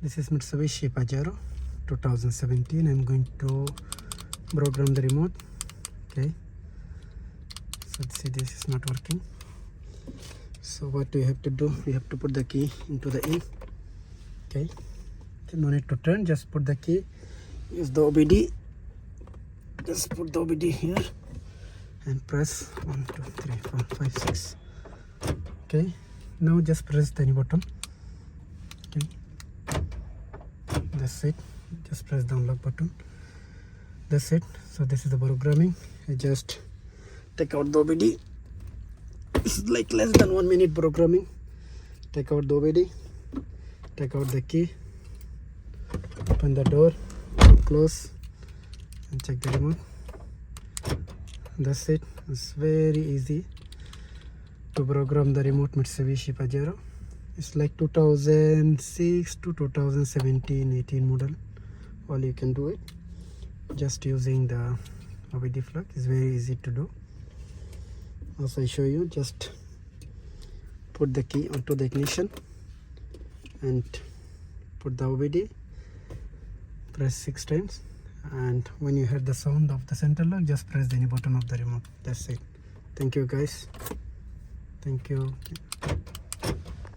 This is Mitsubishi Pajero 2017. I'm going to program the remote. Okay, so see, this is not working. So what you have to do, you have to put the key into the in. Okay, no need to turn, just put the key, use the OBD, just put the OBD here and press 1 2 3 4 5 6. Okay, now just press the any button. Okay, that's it, just press the unlock button. That's it. So this is the programming. I just take out the OBD. It's like less than 1 minute programming. Take out the OBD, take out the key, open the door, close, and check the remote. That's it. It's very easy to program the remote Mitsubishi Pajero. It's like 2006 to 2017-18 model. All you can do it just using the OBD plug. It's very easy to do. Also I show you, just put the key onto the ignition and put the OBD, press 6 times, and when you hear the sound of the center lock, just press any button of the remote. That's it. Thank you guys. Thank you.